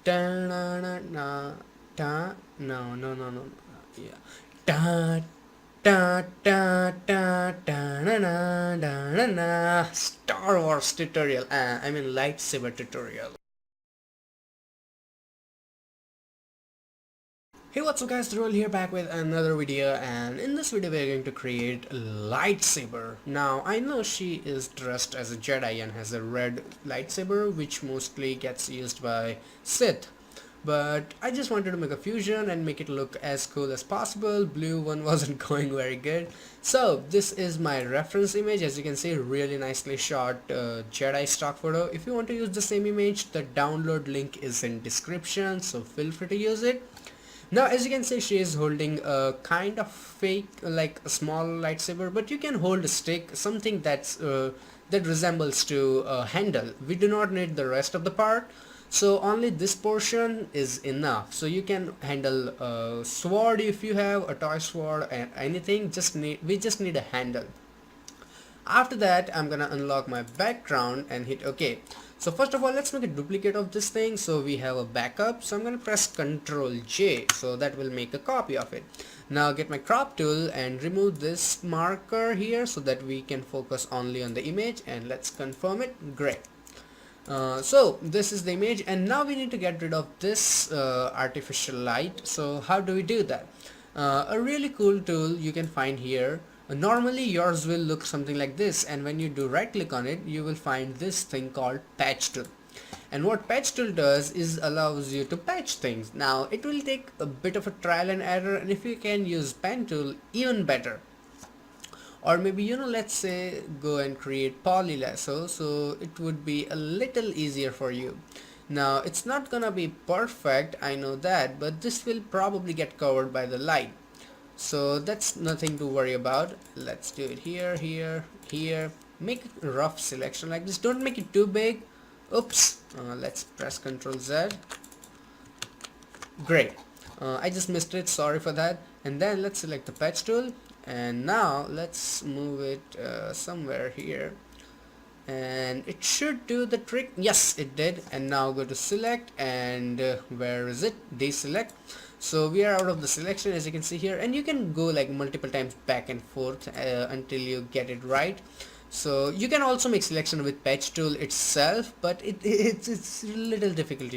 Da na na na da no no no no yeah da da da da da na na da na na Star Wars tutorial. I mean lightsaber tutorial. Hey, what's up guys, Roll here back with another video, and in this video we're going to create a lightsaber. Now I know she is dressed as a Jedi and has a red lightsaber which mostly gets used by Sith, but I just wanted to make a fusion and make it look as cool as possible. Blue one wasn't going very good, so this is my reference image. As you can see, really nicely shot Jedi stock photo. If you want to use the same image, the download link is in description, so feel free to use it. Now as you can see, she is holding a kind of fake, like a small lightsaber, but you can hold a stick, something that resembles to a handle. We do not need the rest of the part, so only this portion is enough. So you can handle a sword if you have a toy sword and anything. We just need a handle. After that, I'm gonna unlock my background and hit OK. So first of all, let's make a duplicate of this thing so we have a backup. So I'm gonna press Ctrl J, so that will make a copy of it. Now get my crop tool and remove this marker here so that we can focus only on the image, and let's confirm it. Great. So this is the image, and now we need to get rid of this artificial light. So how do we do that? A really cool tool you can find here. Normally yours will look something like this, and when you do right click on it, you will find this thing called patch tool. And what patch tool does is allows you to patch things. Now it will take a bit of a trial and error, and if you can use pen tool, even better. Or maybe, let's say go and create poly lasso, so it would be a little easier for you. Now it's not gonna be perfect, I know that, but this will probably get covered by the light, so that's nothing to worry about. Let's do it here, here, here. Make a rough selection like this, don't make it too big. Oops. Let's press Ctrl Z. Great. I just missed it, sorry for that. And then let's select the patch tool, and now let's move it somewhere here, and it should do the trick. Yes, it did. And now go to select, and where is it? Deselect. So we are out of the selection, as you can see here, and you can go like multiple times back and forth until you get it right. So you can also make selection with patch tool itself, but it's a little difficult,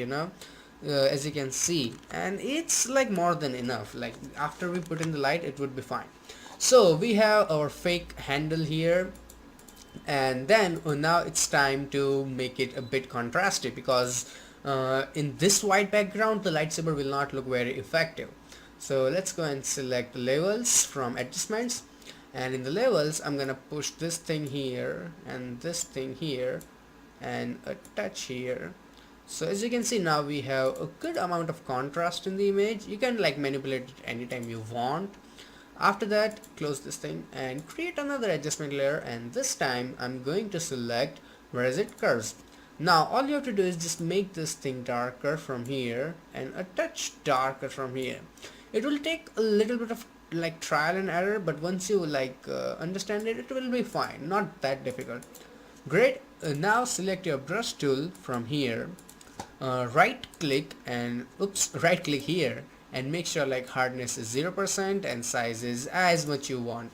as you can see, and it's like more than enough. Like after we put in the light, it would be fine. So we have our fake handle here, and then now it's time to make it a bit contrasty, because in this white background the lightsaber will not look very effective. So let's go and select levels from adjustments, and in the levels I'm gonna push this thing here and this thing here and a touch here. So as you can see, now we have a good amount of contrast in the image. You can like manipulate it anytime you want. After that, close this thing and create another adjustment layer, and this time I'm going to select where is it, curves. Now all you have to do is just make this thing darker from here and a touch darker from here. It will take a little bit of like trial and error, but once you understand it, it will be fine, not that difficult. Great. Now select your brush tool from here, right click and right click here, and make sure like hardness is 0% and size is as much you want.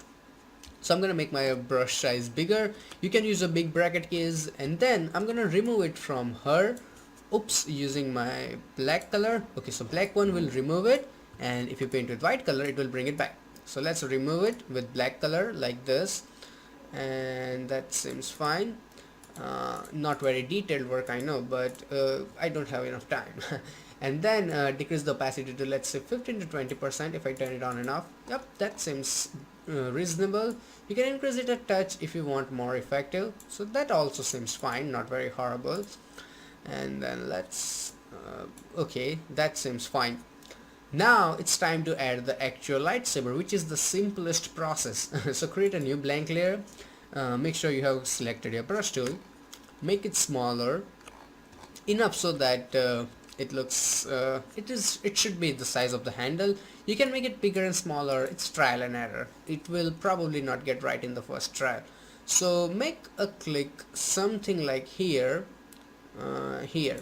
So I'm gonna make my brush size bigger. You can use a big bracket keys, and then I'm gonna remove it from her. Using my black color. Okay, so black one will remove it, and if you paint with white color, it will bring it back. So let's remove it with black color like this, and that seems fine. Not very detailed work, I know, but I don't have enough time. And then decrease the opacity to, let's say, 15 to 20% if I turn it on and off. Yep, that seems reasonable. You can increase it a touch if you want more effective, so that also seems fine, not very horrible. And then let's okay, that seems fine. Now it's time to add the actual lightsaber, which is the simplest process. So create a new blank layer, make sure you have selected your brush tool, make it smaller enough so that it looks it should be the size of the handle. You can make it bigger and smaller, it's trial and error. It will probably not get right in the first trial. So make a click something like here, here.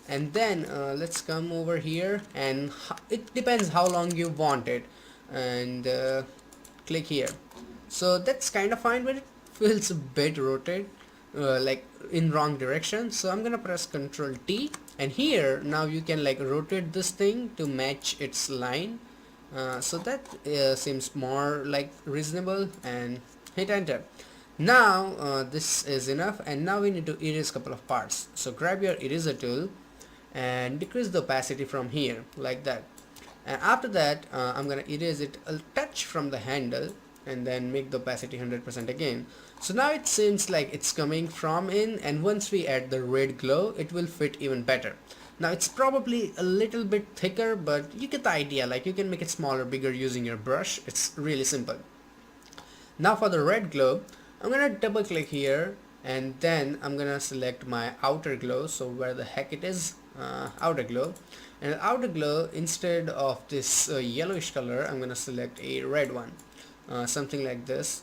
And then let's come over here, and it depends how long you want it, and click here. So that's kind of fine, but it feels a bit rotated, like in wrong direction. So I'm gonna press Ctrl T, and here now you can like rotate this thing to match its line. So that seems more like reasonable, and hit enter. Now this is enough, and now we need to erase couple of parts. So grab your eraser tool and decrease the opacity from here like that, and after that I'm gonna erase it a touch from the handle, and then make the opacity 100% again. So now it seems like it's coming from in, and once we add the red glow, it will fit even better. Now it's probably a little bit thicker, but you get the idea. Like you can make it smaller, bigger using your brush. It's really simple. Now for the red glow, I'm gonna double click here, and then I'm gonna select my outer glow. So where the heck it is, outer glow, and outer glow, instead of this yellowish color, I'm gonna select a red one, something like this.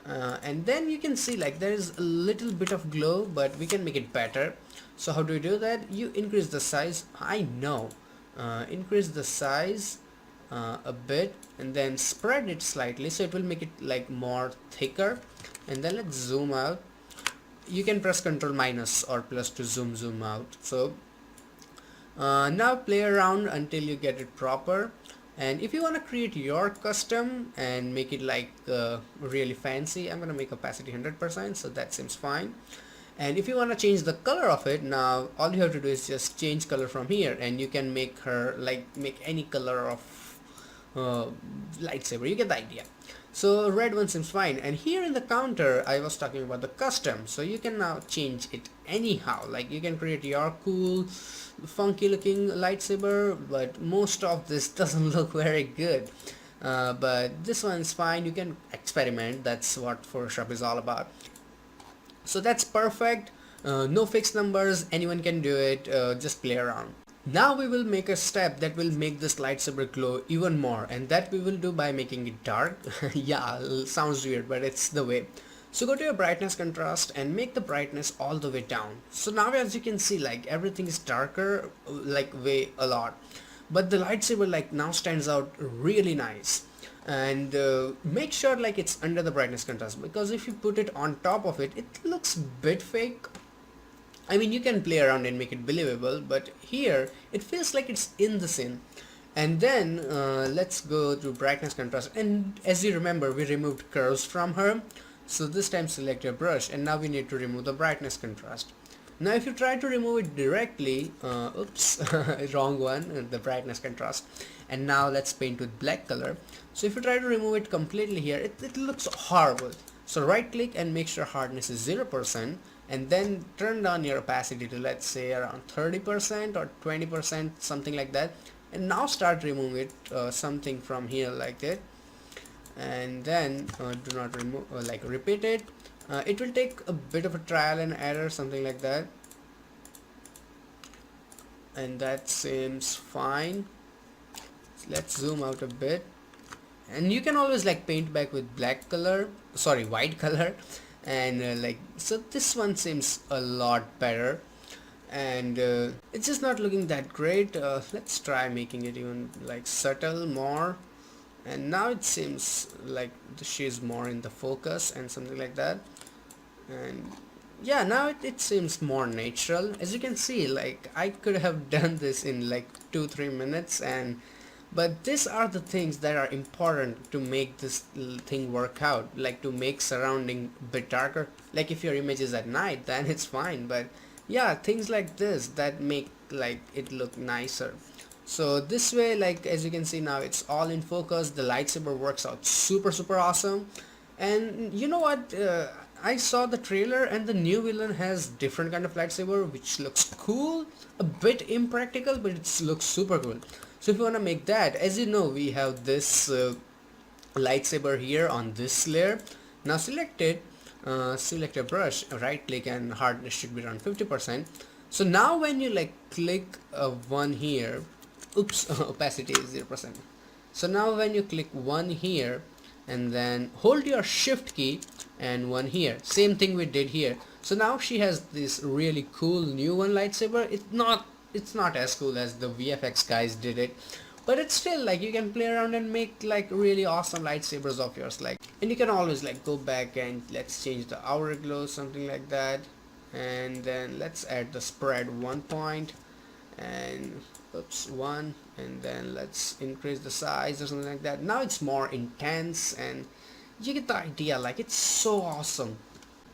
And then you can see like there is a little bit of glow, but we can make it better. So how do you do that? You increase the size. I know, increase the size a bit, and then spread it slightly so it will make it like more thicker. And then let's zoom out. You can press Ctrl minus or plus to zoom out. So now play around until you get it proper. And if you want to create your custom and make it like really fancy, I'm gonna make opacity 100%, so that seems fine. And if you want to change the color of it, now all you have to do is just change color from here, and you can make her like make any color of lightsaber. You get the idea. So red one seems fine, and here in the counter I was talking about the custom, so you can now change it anyhow. Like you can create your cool funky looking lightsaber, but most of this doesn't look very good, but this one's fine. You can experiment. That's what Photoshop is all about. So that's perfect. No fixed numbers, anyone can do it. Just play around. Now we will make a step that will make this lightsaber glow even more, and that we will do by making it dark. Yeah, sounds weird, but it's the way. So go to your brightness contrast and make the brightness all the way down. So now as you can see, like everything is darker, like way a lot, but the lightsaber like now stands out really nice. And make sure like it's under the brightness contrast, because if you put it on top of it, it looks bit fake. I mean, you can play around and make it believable, but here it feels like it's in the scene. And then let's go to brightness contrast, and as you remember, we removed curves from her. So this time select your brush, and now we need to remove the brightness contrast. Now if you try to remove it directly, oops, wrong one, the brightness contrast. And now let's paint with black color. So if you try to remove it completely here, it looks horrible. So right click and make sure hardness is 0%, and then turn down your opacity to, let's say, around 30% or 20%, something like that. And now start removing it, something from here like that. And then do not remove, like repeat it. It will take a bit of a trial and error, something like that. And that seems fine. So let's zoom out a bit, and you can always like paint back with black color, sorry, white color. And like, so this one seems a lot better, and it's just not looking that great. Let's try making it even like subtle more, and now it seems like she's more in the focus and something like that. And yeah, now it seems more natural. As you can see, like I could have done this in like 2-3 minutes, and but these are the things that are important to make this thing work out, like to make surrounding a bit darker. Like if your image is at night, then it's fine, but yeah, things like this that make like it look nicer. So this way, like as you can see now, it's all in focus. The lightsaber works out super awesome. And you know what, I saw the trailer, and the new villain has different kind of lightsaber which looks cool, a bit impractical, but it looks super cool. So if you want to make that, as you know, we have this lightsaber here on this layer. Now select it, select a brush, right click, and hardness should be around 50%. So now when you like click one here, oops, opacity is 0%. So now when you click one here, and then hold your shift key and one here, same thing we did here. So now she has this really cool new one lightsaber. it's not as cool as the VFX guys did it, but it's still like you can play around and make like really awesome lightsabers of yours, like, and you can always like go back and let's change the outer glow, something like that, and then let's add the spread 1 point, and oops, 1, and then let's increase the size or something like that. Now it's more intense and you get the idea, like it's so awesome.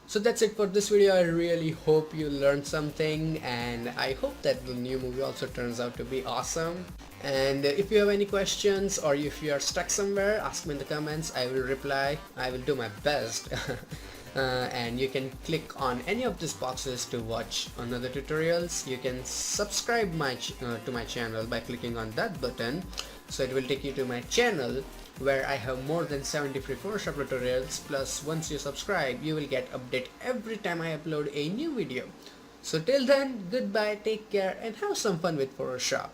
So that's it for this video. I really hope you learned something, and I hope that the new movie also turns out to be awesome. And if you have any questions or if you are stuck somewhere, ask me in the comments. I will reply. I will do my best. And you can click on any of these boxes to watch another tutorials. You can subscribe to my channel by clicking on that button, so it will take you to my channel where I have more than 70 free Photoshop tutorials. Plus, once you subscribe, you will get update every time I upload a new video. So till then, goodbye, take care, and have some fun with Photoshop.